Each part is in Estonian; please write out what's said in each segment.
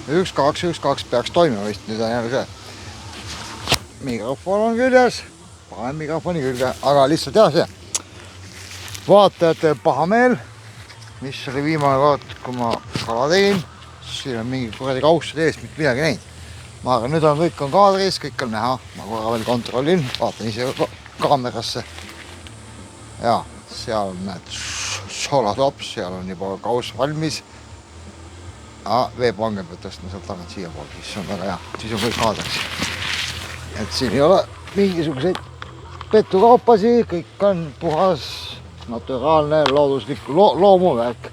1-2 peaks toimima vist, nüüd on jälle see. Mikrofon on küljes, panen mikrofoni külge, aga lihtsalt jah see. Vaatajate pahameel, mis oli viimane kord, kui ma kala tegin. Siin on mingi kuradi kaustud ees, mitte midagi näinud. Ma arvan, nüüd on kõik on kaadris, kõik on näha. Ma korra veel kontrollin, vaatan ise kaamerasse. Ja, seal näed solatops, seal on juba kaus valmis. Veepangel peab tõstma sealt tagant siia pool, siis on väga hea, siis on kõik kaadris. Et siin ei ole mingisuguseid petukaupasi, kõik on puhas, naturaalne, looduslik loomuvärk,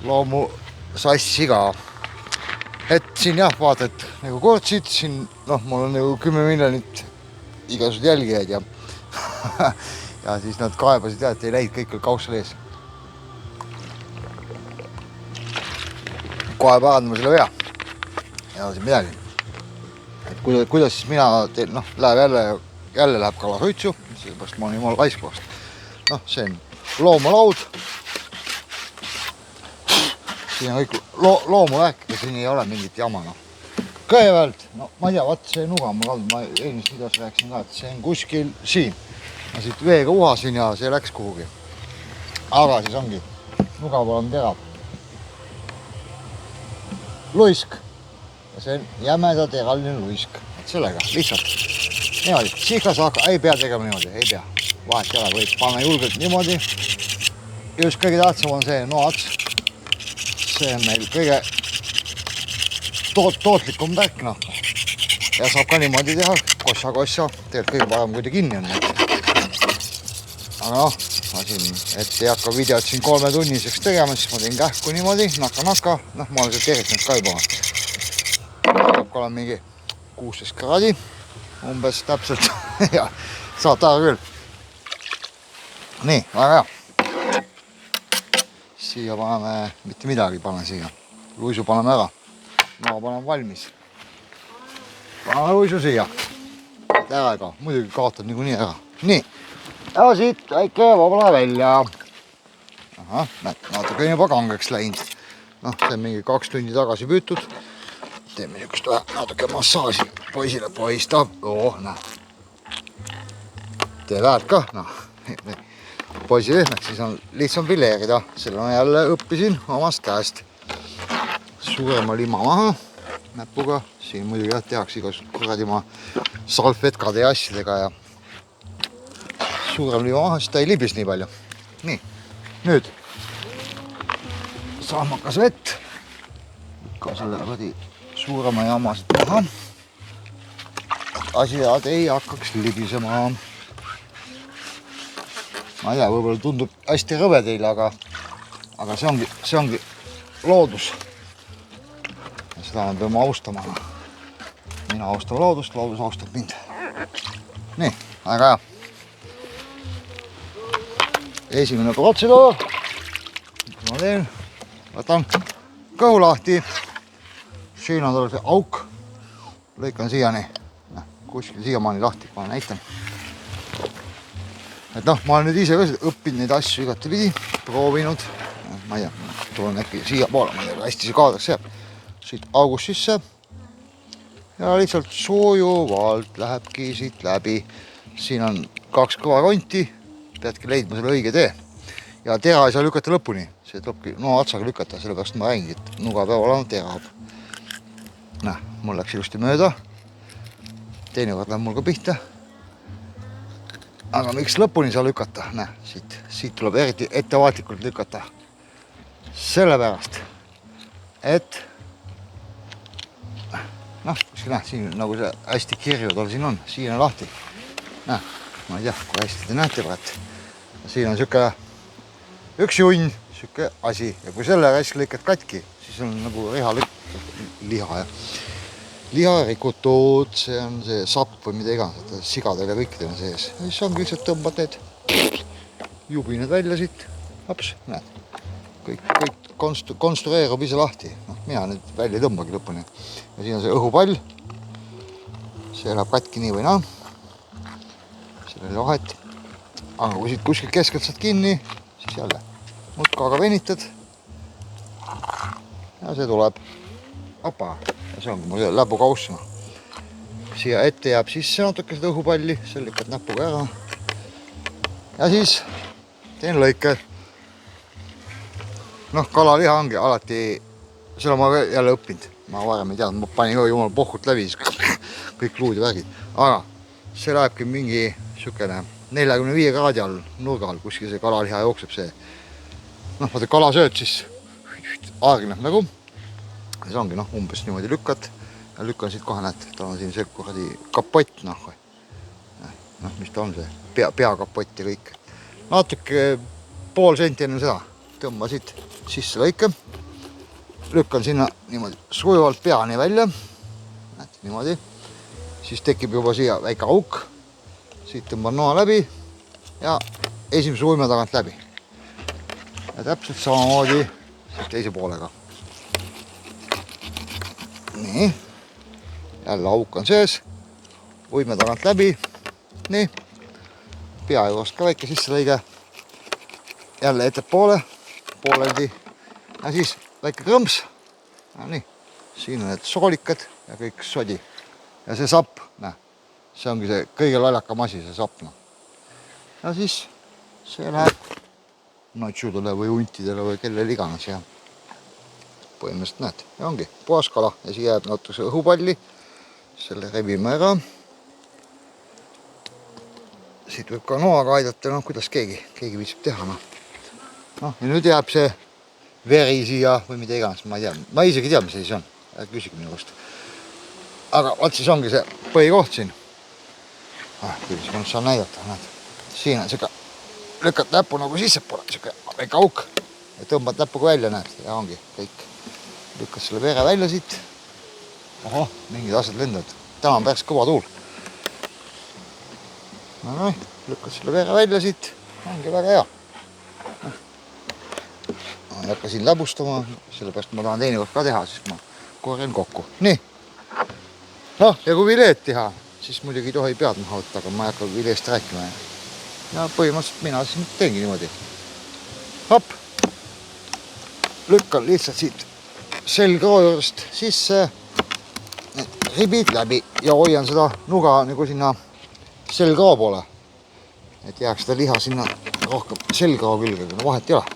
loomu sassi ka. Et siin jah, vaatad nagu kurtsid, siin mul on nagu 10 miljonit igasugused jälgijaid ja ja siis nad kaebasid ja, et ei läinud kõik kaussal ees. Kohe parandama selle vea. Ja siin midagi. Et kuidas siis mina teen, läheb jälle läheb kalasuitsu, sellepärast ma olen jumala laiskvast. See on loomalaud. Siin on kõik loomuvärk ja siin ei ole mingit jama. Kõigepealt, ma ei tea, vaat see nuga mul olnud, ma eelmist videos rääkisin ka, et see on kuskil siin. Ma siit veega uhasin ja see läks kuhugi. Aga siis ongi, nuga pool on terav. Luisk. Ja see on jämeda teraline luisk. Et sellega, lihtsalt. Niimoodi, sihkasaaka, ei pea tegema niimoodi, ei pea. Vahet ei ole, võib panna julgelt niimoodi. Just kõige tähtsam on see noats. See on meil kõige tootlikum värk. Ja saab ka niimoodi teha, kossa. Tegelikult kõige parem, kui ta kinni on. Aga ma siin, et ei hakka videot siin 3 tunniseks tegema, siis ma teen kähku niimoodi, naka. Ma olen sealt eritanud ka juba. Hakkab ka olema mingi 16 kraadi, umbes täpselt. Ja saab taha küll. Nii, väga hea. Siia paneme, mitte midagi panen siia. Luisu paneme ära. Ma panen valmis. Paneme luisu siia. Ära ka, muidugi kaotab niikuinii ära. Nii. Ja siit väike vabala välja. Natuke on juba kangeks läinud. See on mingi 2 tundi tagasi püütud. Teeme niisugust natuke massaaži. Poisile poistab. Tee väärt ka. Poisi lehmeks, siis on lihtsam fileerida. Selle ma jälle õppisin omast käest. Suurema lima maha näpuga. Siin muidugi tehakse igasugused kuradi ma salvetkade ja asjadega ja suurem lima maha, siis ta ei libis nii palju. Nii, nüüd sahmakas vett. Ka selle võdi suurema jamasid maha. Asjad ei hakkaks libisema. Ma ei tea, võib-olla tundub hästi rõve teile, aga see ongi loodus. Ja seda me peame austama. Mina austan loodust, loodus austab mind. Nii, väga hea. Esimene protseduur. Ma teen, võtan kõhu lahti. Siin on tal see auk. Lõikan siiani. Kuskil siiamaani lahti, ma näitan. Et ma olen nüüd ise ka õppinud neid asju igati pidi, proovinud. Ma ei tea, tulen äkki siia poole, ma ei tea, hästi see kaadaks jääb. Siit august sisse. Ja lihtsalt soojuvalt lähebki siit läbi. Siin on 2 kõva konti. Peadki leidma selle õige tee. Ja tera ei saa lükata lõpuni. See tulebki atsaga lükata, sellepärast ma räägingi, et nuga peab olema terav. Mul läks ilusti mööda. Teinekord läheb mul ka pihta. Aga miks lõpuni saa lükata? Siit tuleb eriti ettevaatlikult lükata. Sellepärast, et kuskil siin nagu see hästi kirju tal siin on. Siin on lahti. Ma ei tea, kui hästi te näete praegu. Siin on siuke üks junn, siuke asi. Ja kui selle hästi lõikad katki, siis on nagu liha rikutud, see on see sapp või mida iganes, sigadel ja kõikidel on sees. Ja siis ongi lihtsalt tõmbad need jubined välja siit. Laps, näed. Kõik konstrueerub ise lahti. Mina nüüd välja ei tõmbagi lõpuni. Ja siin on see õhupall. See läheb katki nii või naa. Selle oli vahet. Aga kui siit kuskilt keskelt saad kinni, siis jälle mutkaga venitad. Ja see tuleb. opa, ja see ongi mul läbukauss. Siia ette jääb sisse natuke seda õhupalli, see lükkad näpuga ära. Ja siis teen lõike. Noh, kalaliha ongi alati, seda ma jälle õppinud. Ma varem ei teadnud, ma panin jumal pohkut läbi, kõik luud ja värgid. Aga see lähebki mingi sükene 45 kraadi all nurgal, kuskil see kalaliha jookseb see. Noh, vaata kala sööd, siis aegneb nagu. Ja see ongi, noh, umbes niimoodi lükkad. Ja lükkan siit kohe, näed, ta on siin see kuradi kapott, noh, mis ta on see, peakapott ja kõik. Natuke pool senti enne seda tõmba siit sisse lõike. Lükkan sinna niimoodi sujuvalt peani välja. Näed, niimoodi. Siis tekib juba siia väike auk. Siit tõmban noa läbi ja esimese uime tagant läbi. Ja täpselt samamoodi siis teise poolega. Nii. Jälle auk on sees. Uime tagant läbi. Nii. Pea juurest ka väike sisse lõige. Jälle ettepoole. Pooleldi. Ja siis väike krõmps. Ja nii. Siin on need soolikad ja kõik sodi. Ja see sapp, näe. See ongi see kõige laljakam asi, see sapp. Ja siis see läheb natsudele või untidele või kellel iganes. Ja põhimõtteliselt näed. Ja ongi puhas kala. Ja siia jääb natuke õhupalli. Selle rebime ära. Siit võib ka noaga aidata, noh, kuidas keegi viitsib teha. Noh, ja nüüd jääb see veri siia või mida iganes, ma ei tea. Ma isegi tea, mis see siis on. Küsige minu kust. Aga vaat siis ongi see põhikoht siin. Kuidas ma nüüd saan näidata, näed. Siin on siuke, lükkad näpu nagu sissepoole, siuke väike auk. Ja tõmbad näpuga välja, näed. Ja ongi kõik. Lükkad selle vere välja siit. Oho, mingid asjad lendavad. Täna on päris kõva tuul. No, lükkad selle vere välja siit. Ongi väga hea. Ma ei hakka siin läbustama, sellepärast ma tahan teinekord ka teha, siis ma korjan kokku. Nii. Noh, ja kui vileed teha, siis muidugi ei tohi pead maha võtta, aga ma ei hakka vileest rääkima. Ja põhimõtteliselt mina siis teengi niimoodi. Hop. Lükkan lihtsalt siit selgroo juurest sisse. Ribid läbi ja hoian seda nuga nagu sinna selgroo poole. Et jääks seda liha sinna rohkem selgroo külge, no vahet ei ole.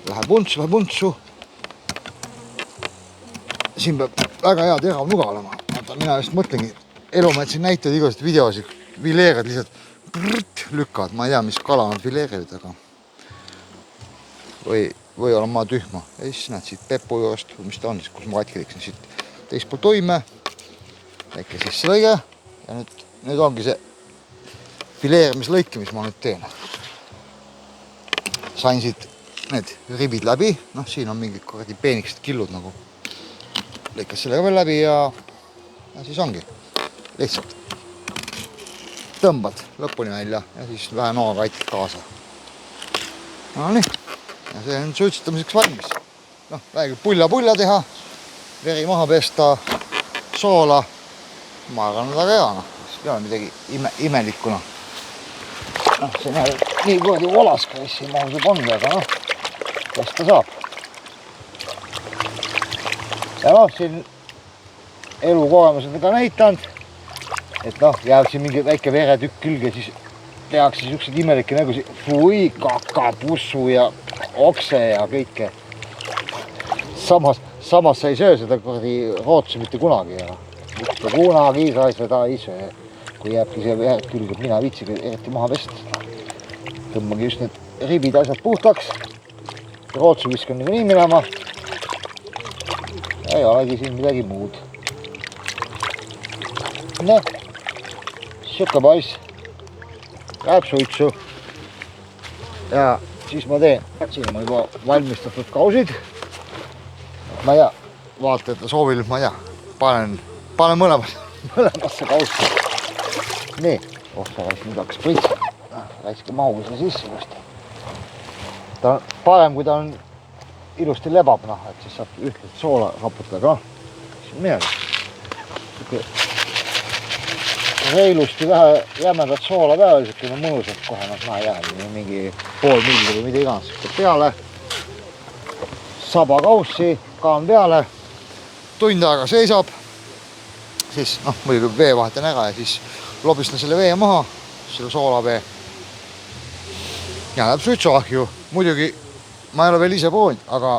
Läheb untsu. Siin peab väga hea terav nuga olema. Mina just mõtlengi, elu ma siin näitad igast videosid, vileerad lihtsalt lükkad. Ma ei tea, mis kala on vileerid, aga või olen ma tühma. Ja siis näed siit pepu juurest, mis ta on, kus ma katki teeksin siit teist poolt toime. Väike sisse lõige ja nüüd ongi see fileerimislõike, mis ma nüüd teen. Sain siit need ribid läbi, noh siin on mingid korradi peenikesed killud nagu. Lõikas sellega veel läbi ja siis ongi lihtsalt tõmbad lõpuni välja ja siis vähe noaga aitad kaasa. No nii, ja see on suitsutamiseks valmis. Noh, vähegi pulla teha, veri maha pesta, soola. Ma arvan, väga hea, noh. See on midagi imelikuna. Noh, see näeb nii kuradi volas, kes siin mahuseb on, aga noh, kes ta saab. Ja noh, siin elukogemused on ka näitanud, et noh, jääb siin mingi väike veretükk külge, siis tehakse siuksed imelikke nägusi, fui, kaka, pussu ja okse ja kõike. Samas sa ei söö seda kuradi rootsu mitte kunagi ja mitte kunagi sa seda ei söö. Kui jääbki see veret külge, mina viitsiga eriti maha pesta. Tõmbangi just need ribid asjad puhtaks. Rootsu viskan nii minema. Ei olegi siin midagi muud. Noh, siuke poiss. Läheb suitsu. Ja siis ma teen, siin on juba valmistatud kausid. Ma ei tea, vaatajate soovil, ma ei tea, panen mõlemasse kausta. Nii, sa raisk nüüd hakkas prits. Raiske mahuga sinna sisse just. Ta on parem, kui ta on ilusti lebab, et siis saab ühtlaselt soola raputada, siis on midagi. Reilusti vähe jämedat soola peale, siukene mõnusalt kohe, ma ei tea, mingi pool milli või mida iganes peale. Saba kaussi, kaan peale tund aega seisab, siis muidugi vee vahetan ära ja siis lobistan selle vee maha, selle soolavee ja läheb suitsuahju. Muidugi ma ei ole veel ise proovinud, aga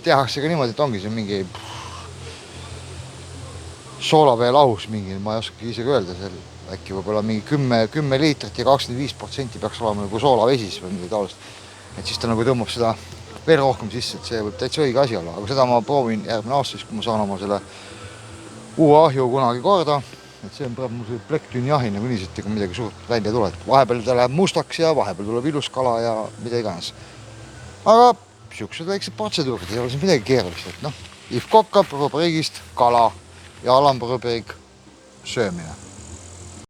tehakse ka niimoodi, et ongi see mingi soolavee lahus mingi, ma ei oska isegi öelda, seal äkki võib-olla mingi 10 liitrit ja 25% peaks olema nagu soolavesis või midagi taolist. Et siis ta nagu tõmbab seda veel rohkem sisse, et see võib täitsa õige asi olla, aga seda ma proovin järgmine aasta siis, kui ma saan oma selle uue ahju kunagi korda. Et see on praegu mul see plekktünni ahi nagu niiselt, ega midagi suurt välja tuleb. Vahepeal ta läheb mustaks ja vahepeal tuleb ilus kala ja mida iganes. Aga siuksed väiksed protseduurid, ei ole siin midagi keerulist, et If Kokkab rubriigist kala ja alamrubriik söömine.